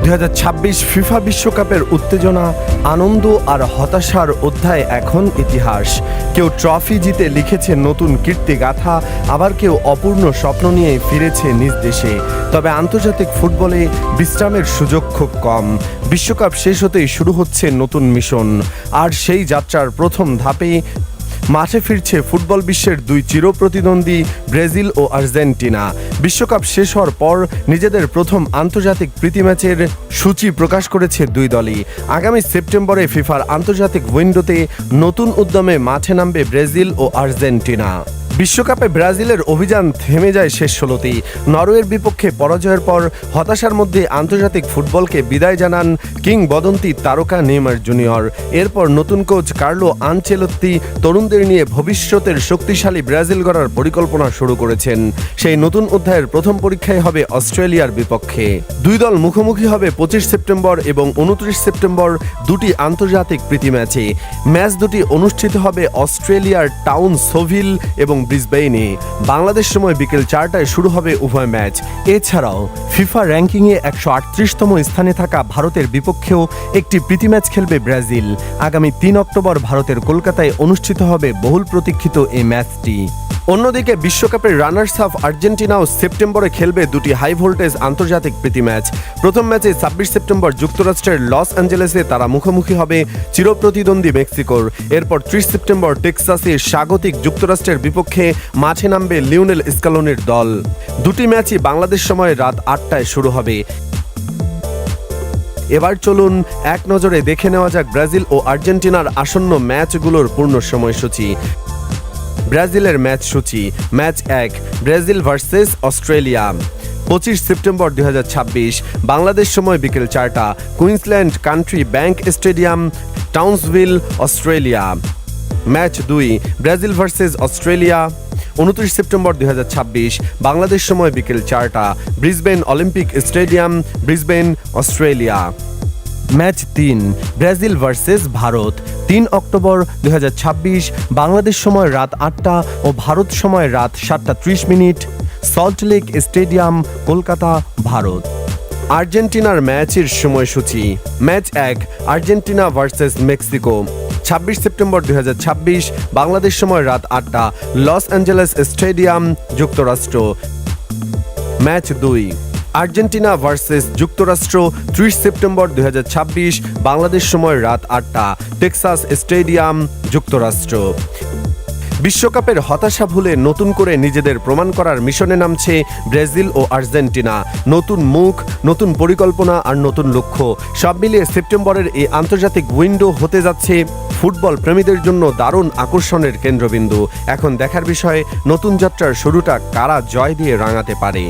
2026 FIFA বিশ্বকাপের উত্তেজনা, আনন্দ আর হতাশার অধ্যায় এখন ইতিহাস। কেউ ট্রফি জিতে লিখেছে নতুন কীর্তিগাথা, আবার কেউ অপূর্ণ স্বপ্ন নিয়ে ফিরেছে নিজ দেশে। তবে আন্তর্জাতিক ফুটবলে বিশ্রামের সুযোগ খুব কম। বিশ্বকাপ শেষ হতেই শুরু হচ্ছে নতুন মিশন, আর সেই যাত্রার প্রথম ধাপে মাঠে ফিরছে ফুটবল বিশ্বের দুই চিরপ্রতিদ্বন্দ্বী ব্রাজিল ও আর্জেন্টিনা। বিশ্বকাপ শেষ হওয়ার পর নিজেদের প্রথম আন্তর্জাতিক প্রীতি ম্যাচের সূচি প্রকাশ করেছে দুই দলই। আগামী সেপ্টেম্বরে ফিফার আন্তর্জাতিক উইন্ডোতে নতুন উদ্যমে মাঠে নামবে ব্রাজিল ও আর্জেন্টিনা। বিশ্বকাপে ব্রাজিলের অভিযান থেমে যায় শেষ 16তেই। নরওয়ের বিপক্ষে পরাজয়ের পর হতাশার মধ্যে আন্তর্জাতিক ফুটবলকে বিদায় জানান কিংবদন্তি তারকা নেইমার জুনিয়র। এরপর নতুন কোচ কার্লো আনচেলত্তি তরুণদের নিয়ে ভবিষ্যতের শক্তিশালী ব্রাজিল গড়ার পরিকল্পনা শুরু করেছেন। সেই নতুন অধ্যায়ের প্রথম পরীক্ষাই হবে অস্ট্রেলিয়ার বিপক্ষে। দুই দল মুখোমুখি হবে 25 সেপ্টেম্বর এবং 29 সেপ্টেম্বর দুটি আন্তর্জাতিক প্রীতি ম্যাচে। ম্যাচ দুটি অনুষ্ঠিত হবে অস্ট্রেলিয়ার টাউন সোভিল এবং ব্রিসবেইনে। বাংলাদেশ সময় বিকেল 4টায় শুরু হবে উভয় ম্যাচ। এছাড়াও ফিফা র্যাঙ্কিংয়ে 138তম স্থানে থাকা ভারতের বিপক্ষেও একটি প্রীতি ম্যাচ খেলবে ব্রাজিল। আগামী 3 অক্টোবর ভারতের কলকাতায় অনুষ্ঠিত হবে বহুল প্রতীক্ষিত এই ম্যাচটি। অন্যদিকে বিশ্বকাপের রানার্স আপ আর্জেন্টিনাও সেপ্টেম্বরে খেলবে দুটি হাই ভোল্টেজ আন্তর্জাতিক প্রীতি ম্যাচ। প্রথম ম্যাচে 26 সেপ্টেম্বর যুক্তরাষ্ট্রের লস অ্যাঞ্জেলেসে তারা মুখোমুখি হবে চিরপ্রতিদ্বন্দ্বী মেক্সিকোর। এরপর 30 সেপ্টেম্বর টেক্সাসে স্বাগতিক যুক্তরাষ্ট্রের বিপক্ষে মাঠে নামবে লিওনেল স্কালোনির দল। দুটি ম্যাচই বাংলাদেশ সময় রাত 8টায় শুরু হবে। এবার চলুন এক নজরে দেখে নেওয়া যাক ব্রাজিল ও আর্জেন্টিনার আসন্ন ম্যাচগুলোর পূর্ণ সময়সূচি। ব্রাজিলের ম্যাচ সূচি। Match 1, Brazil versus Australia, 25 September 2026, Bangladesh সময় বিকেল 4টা, Queensland country bank stadium, Townsville, Australia. Match 2, Brazil versus Australia, 29 September 2026, Bangladesh সময় বিকেল 4টা, Brisbane Olympic stadium, Brisbane, Australia. Match 3, Brazil versus Bharat, 3 October 2026, Bangladesh সময় রাত 8টা ও ভারত সময় রাত 7:30, সল্টলেক স্টেডিয়াম, কলকাতা, ভারত। আর্জেন্টিনার ম্যাচের সময়সূচি। Match 1, Argentina versus Mexico, 26 September 2026, Bangladesh সময় রাত 8টা, লস অ্যাঞ্জেলেস স্টেডিয়াম, যুক্তরাষ্ট্র। ম্যাচ 2, আর্জেন্টিনা ভার্সেস যুক্তরাষ্ট্র, 30 সেপ্টেম্বর 2026, বাংলাদেশ সময় রাত 8টা, টেক্সাস স্টেডিয়াম, যুক্তরাষ্ট্র। বিশ্বকাপের হতাশা ভুলে নতুন করে নিজেদের প্রমাণ করার মিশনে নামছে ব্রাজিল ও আর্জেন্টিনা। নতুন মুখ, নতুন পরিকল্পনা আর নতুন লক্ষ্য, সব মিলিয়ে সেপ্টেম্বরের এই আন্তর্জাতিক উইন্ডো হতে যাচ্ছে ফুটবল প্রেমীদের জন্য দারুণ আকর্ষণের কেন্দ্রবিন্দু। এখন দেখার বিষয় নতুন যাত্রার শুরুটা কারা জয় দিয়ে রাঙাতে পারে।